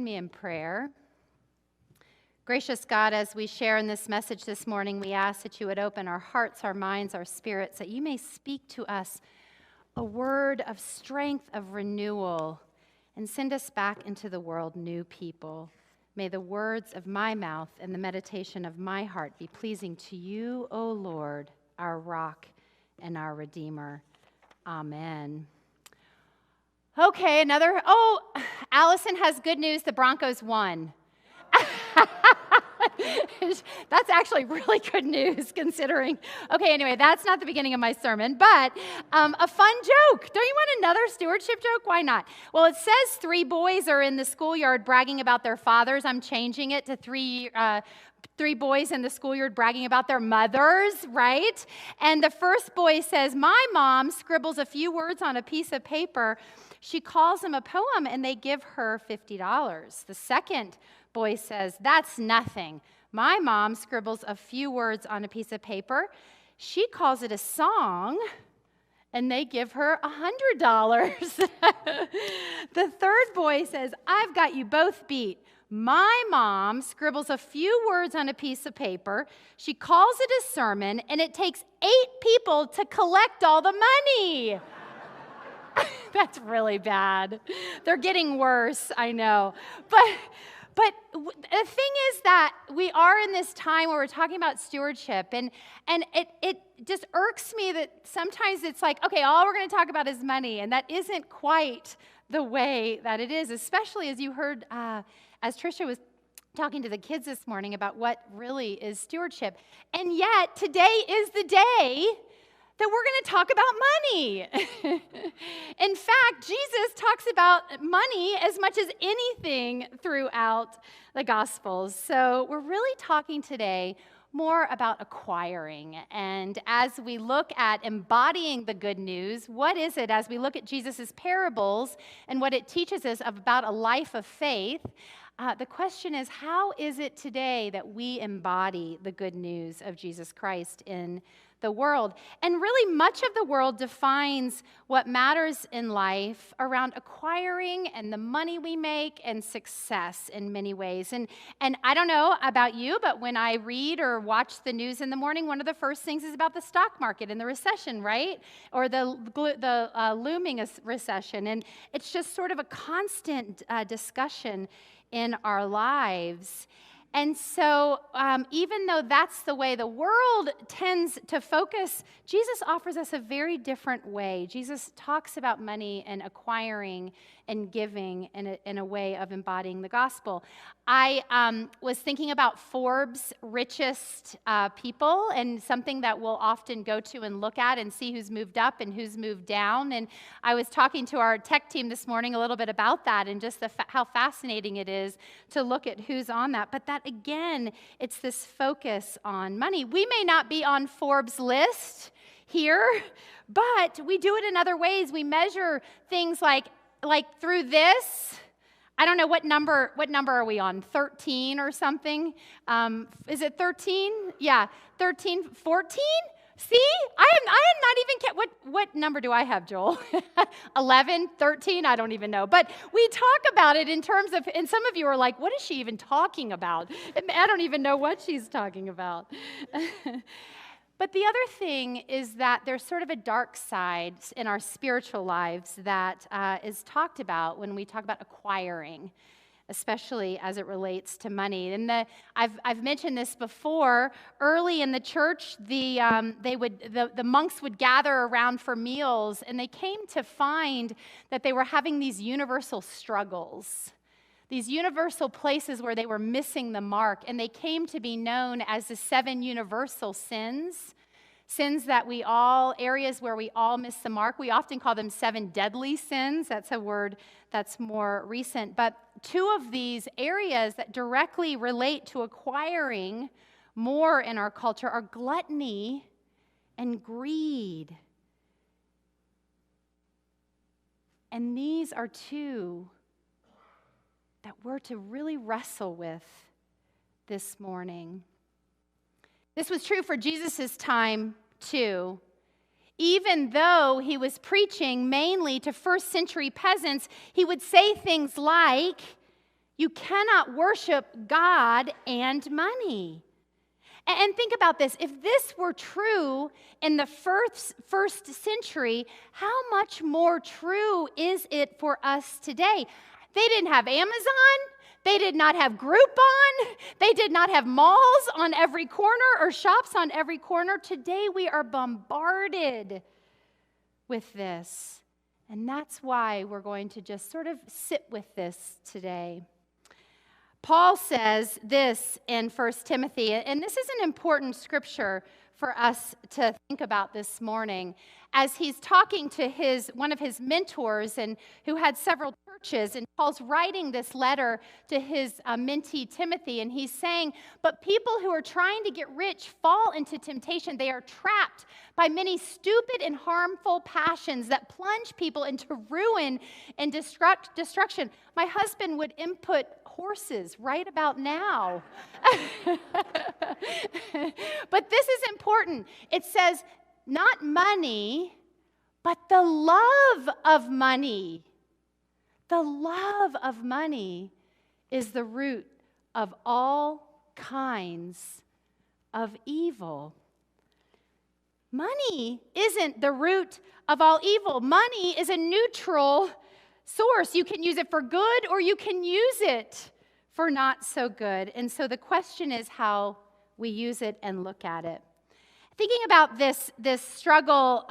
Join me in prayer. Gracious God, as we share in this message this morning, we ask that you would open our hearts, our minds, our spirits, that you may speak to us a word of strength, of renewal, and send us back into the world new people. May the words of my mouth and the meditation of my heart be pleasing to you, O Lord, our rock and our Redeemer. Amen. Okay, Allison has good news. The Broncos won. That's actually really good news considering. Okay, anyway, that's not the beginning of my sermon, but a fun joke. Don't you want another stewardship joke? Why not? Well, it says 3 boys are in the schoolyard bragging about their fathers. I'm changing it to three boys in the schoolyard bragging about their mothers, right? And the first boy says, my mom scribbles a few words on a piece of paper. She calls them a poem, and they give her $50. The second boy says, that's nothing. My mom scribbles a few words on a piece of paper. She calls it a song, and they give her $100. The third boy says, I've got you both beat. My mom scribbles a few words on a piece of paper. She calls it a sermon, and it takes 8 people to collect all the money. That's really bad. They're getting worse, I know. But the thing is that we are in this time where we're talking about stewardship, and it just irks me that sometimes it's like, okay, all we're going to talk about is money, and that isn't quite the way that it is, especially as you heard as Tricia was talking to the kids this morning about what really is stewardship. And yet, today is the day that we're going to talk about money. In fact, Jesus talks about money as much as anything throughout the Gospels. So we're really talking today more about acquiring. And as we look at embodying the good news, what is it as we look at Jesus' parables and what it teaches us about a life of faith? The question is, how is it today that we embody the good news of Jesus Christ in the world? And really, much of the world defines what matters in life around acquiring and the money we make and success in many ways. And I don't know about you, but when I read or watch the news in the morning, one of the first things is about the stock market and the recession, right? Or the looming recession. And it's just sort of a constant discussion in our lives. And so even though that's the way the world tends to focus, Jesus offers us a very different way. Jesus talks about money and acquiring and giving in a way of embodying the gospel. I was thinking about Forbes' richest people, and something that we'll often go to and look at and see who's moved up and who's moved down. And I was talking to our tech team this morning a little bit about that and just how fascinating it is to look at who's on that. But that, again, it's this focus on money. We may not be on Forbes' list here, but we do it in other ways. We measure things like through this. I don't know what number are we on? 13 or something? Is it 13? Yeah, 13, 14? See, I am not even what number do I have, Joel? 11, 13? I don't even know. But we talk about it in terms of, and some of you are like, what is she even talking about? I don't even know what she's talking about. But the other thing is that there's sort of a dark side in our spiritual lives that is talked about when we talk about acquiring, especially as it relates to money. And I've mentioned this before. Early in the church, the monks would gather around for meals, and they came to find that they were having these universal struggles, these universal places where they were missing the mark, and they came to be known as the 7 universal sins. Sins that areas where we all miss the mark. We often call them 7 deadly sins. That's a word that's more recent. But 2 of these areas that directly relate to acquiring more in our culture are gluttony and greed. And these are 2 that we're to really wrestle with this morning. This was true for Jesus' time, too. Even though he was preaching mainly to first-century peasants, he would say things like, You cannot worship God and money. And think about this. If this were true in the first century, how much more true is it for us today? They didn't have Amazon. They did not have Groupon. They did not have malls on every corner or shops on every corner. Today we are bombarded with this. And that's why we're going to just sort of sit with this today. Paul says this in 1 Timothy, and this is an important scripture for us to think about this morning, as he's talking to one of his mentors and who had several churches, and Paul's writing this letter to his mentee Timothy, and he's saying, but people who are trying to get rich fall into temptation. They are trapped by many stupid and harmful passions that plunge people into ruin and destruction. My husband would input horses right about now. But this is important. It says, not money, but the love of money. The love of money is the root of all kinds of evil. Money isn't the root of all evil. Money is a neutral source. You can use it for good or you can use it for not so good. And so the question is how we use it and look at it. Thinking about this struggle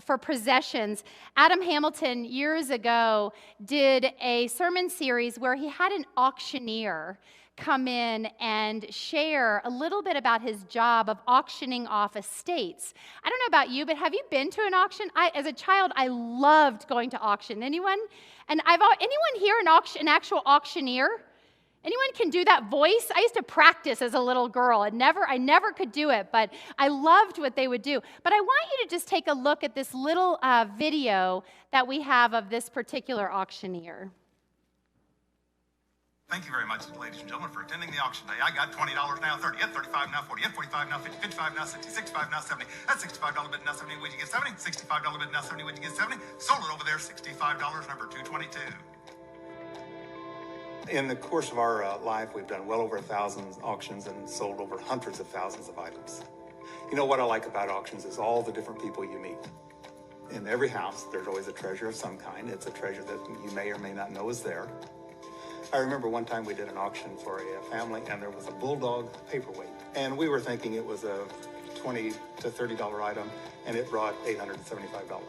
for possessions, Adam Hamilton years ago did a sermon series where he had an auctioneer come in and share a little bit about his job of auctioning off estates. I don't know about you, but have you been to an auction? As a child, I loved going to auction. Anyone? And anyone here an actual auctioneer? Anyone can do that voice? I used to practice as a little girl. I never could do it, but I loved what they would do. But I want you to just take a look at this little video that we have of this particular auctioneer. Thank you very much, ladies and gentlemen, for attending the auction day. I got $20 now, 30, yeah, 35 now, 40, yeah, 45 now, 50, 55 now, 60, 65 now, 70. That's $65 bid now, 70. Would you get 70? $65 bid now, 70. Would you get 70? Sold it over there, $65, number 222. In the course of our life, we've done well over 1,000 auctions and sold over hundreds of thousands of items. You know what I like about auctions is all the different people you meet. In every house, there's always a treasure of some kind. It's a treasure that you may or may not know is there. I remember one time we did an auction for a family, and there was a bulldog paperweight. And we were thinking it was a $20 to $30 item, and it brought $875.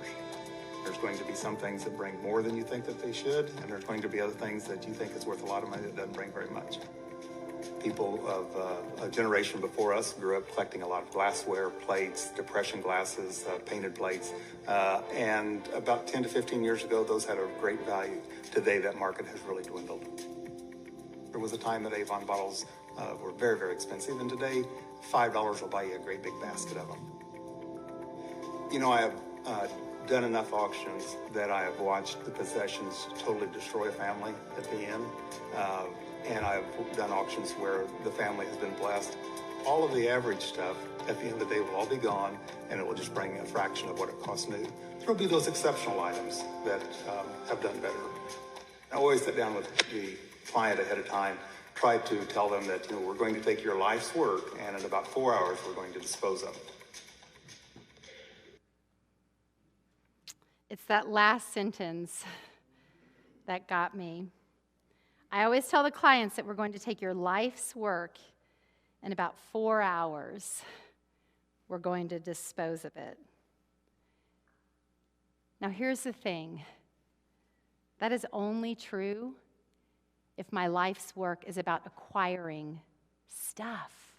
There's going to be some things that bring more than you think that they should, and there's going to be other things that you think is worth a lot of money that doesn't bring very much. People of a generation before us grew up collecting a lot of glassware, plates, depression glasses, painted plates, and about 10 to 15 years ago, those had a great value. Today, that market has really dwindled. There was a time that Avon bottles were very, very expensive, and today, $5 will buy you a great big basket of them. You know, I have done enough auctions that I have watched the possessions totally destroy a family at the end. And I've done auctions where the family has been blessed. All of the average stuff at the end of the day will all be gone, and it will just bring a fraction of what it costs new. There will be those exceptional items that have done better. I always sit down with the client ahead of time, try to tell them that, you know, we're going to take your life's work, and in about 4 hours, we're going to dispose of it. It's that last sentence that got me. I always tell the clients that we're going to take your life's work, in about 4 hours, we're going to dispose of it. Now, here's the thing. That is only true if my life's work is about acquiring stuff.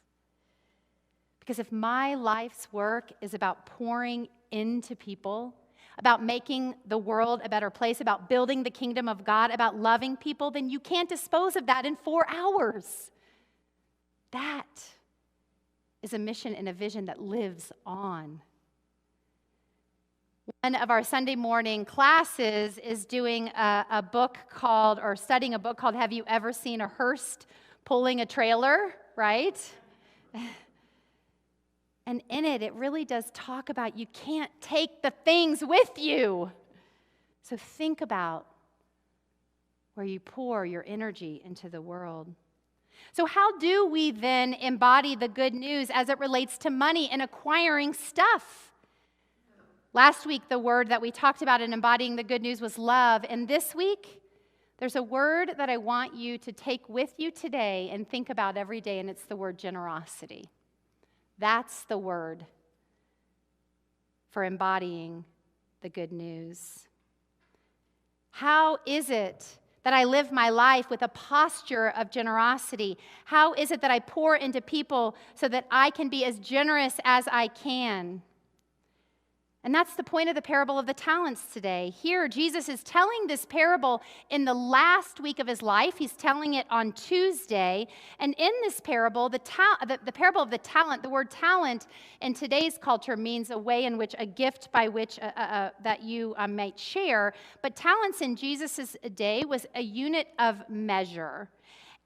Because if my life's work is about pouring into people, about making the world a better place, about building the kingdom of God, about loving people, then you can't dispose of that in 4 hours. That is a mission and a vision that lives on. One of our Sunday morning classes is doing a book called, or studying a book called, Have You Ever Seen a Hearse Pulling a Trailer? Right? And in it, it really does talk about you can't take the things with you. So think about where you pour your energy into the world. So how do we then embody the good news as it relates to money and acquiring stuff? Last week, the word that we talked about in embodying the good news was love. And this week, there's a word that I want you to take with you today and think about every day, and it's the word generosity. That's the word for embodying the good news. How is it that I live my life with a posture of generosity? How is it that I pour into people so that I can be as generous as I can? And that's the point of the parable of the talents today. Here, Jesus is telling this parable in the last week of his life. He's telling it on Tuesday. And in this parable, the parable of the talent, the word talent in today's culture means a way in which a gift by which that you might share. But talents in Jesus' day was a unit of measure.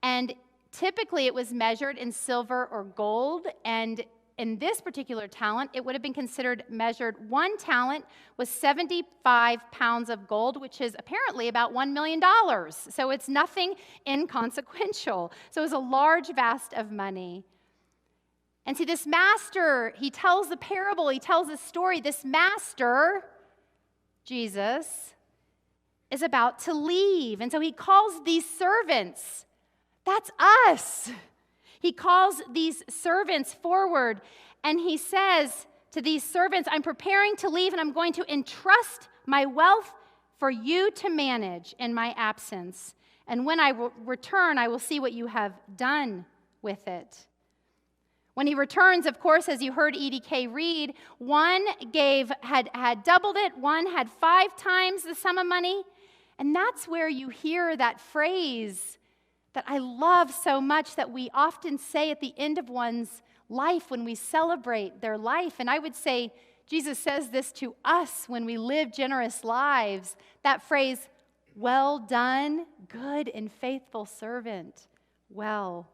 And typically it was measured in silver or gold, and in this particular talent, it would have been considered measured. 1 talent was 75 pounds of gold, which is apparently about $1 million. So it's nothing inconsequential. So it was a large vast of money. And see, this master, he tells the parable, he tells the story. This master, Jesus, is about to leave. And so he calls these servants. That's us. He calls these servants forward, and he says to these servants, I'm preparing to leave, and I'm going to entrust my wealth for you to manage in my absence. And when I return, I will see what you have done with it. When he returns, of course, as you heard EDK read, one had doubled it, one had 5 times the sum of money. And that's where you hear that phrase that I love so much that we often say at the end of one's life when we celebrate their life. And I would say Jesus says this to us when we live generous lives. That phrase, well done, good and faithful servant. Well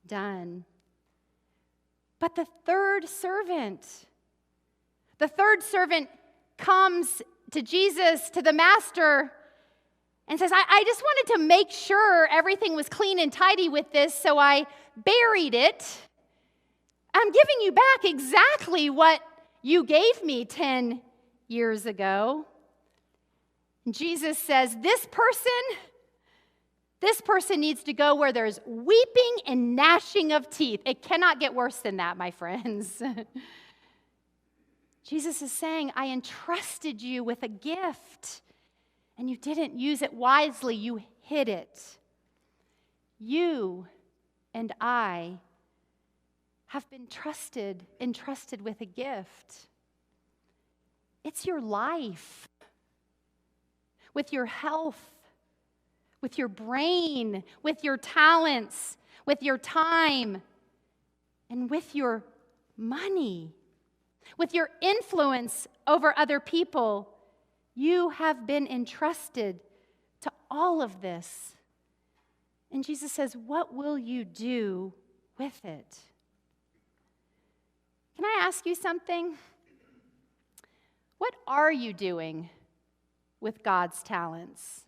done. But the third servant comes to Jesus, to the master, and says, I just wanted to make sure everything was clean and tidy with this, so I buried it. I'm giving you back exactly what you gave me 10 years ago. And Jesus says, this person needs to go where there's weeping and gnashing of teeth. It cannot get worse than that, my friends. Jesus is saying, I entrusted you with a gift, and you didn't use it wisely. You hid it. You and I have been entrusted with a gift. It's your life, with your health, with your brain, with your talents, with your time, and with your money, with your influence over other people. You have been entrusted to all of this. And Jesus says, what will you do with it? Can I ask you something? What are you doing with God's talents?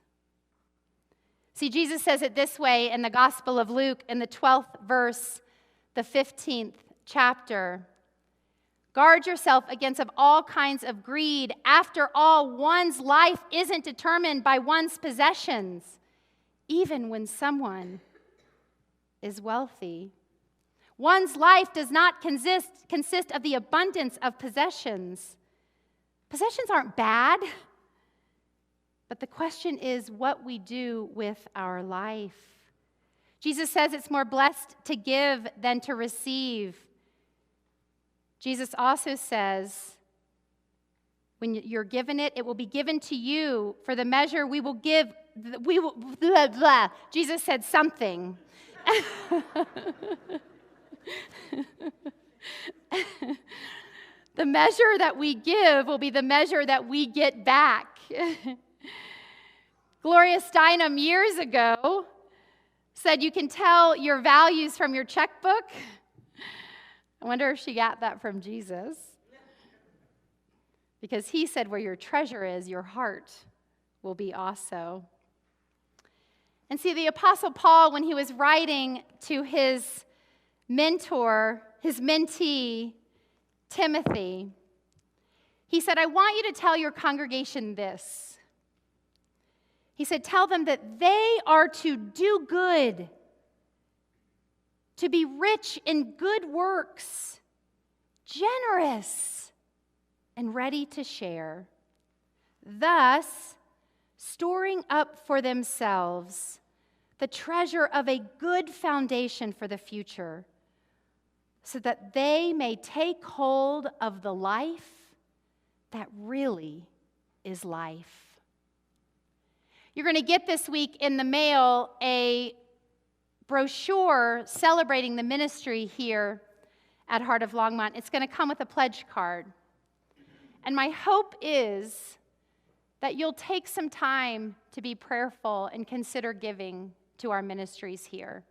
See, Jesus says it this way in the Gospel of Luke, in the 12th verse, the 15th chapter. Guard yourself against all kinds of greed. After all, one's life isn't determined by one's possessions, even when someone is wealthy. One's life does not consist of the abundance of possessions. Possessions aren't bad, but the question is what we do with our life. Jesus says it's more blessed to give than to receive. Jesus also says, when you're given it, it will be given to you. For the measure we will give, we will, blah, blah. Jesus said something. The measure that we give will be the measure that we get back. Gloria Steinem years ago said you can tell your values from your checkbook. I wonder if she got that from Jesus. Because he said where your treasure is, your heart will be also. And see, the Apostle Paul, when he was writing to his mentor, his mentee, Timothy, he said, I want you to tell your congregation this. He said, tell them that they are to do good, to be rich in good works, generous, and ready to share, thus storing up for themselves the treasure of a good foundation for the future, so that they may take hold of the life that really is life. You're going to get this week in the mail a brochure celebrating the ministry here at Heart of Longmont. It's going to come with a pledge card. And my hope is that you'll take some time to be prayerful and consider giving to our ministries here.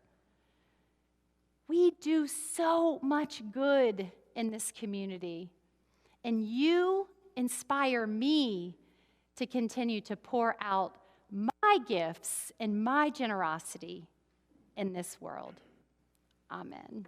We do so much good in this community, and you inspire me to continue to pour out my gifts and my generosity in this world. Amen.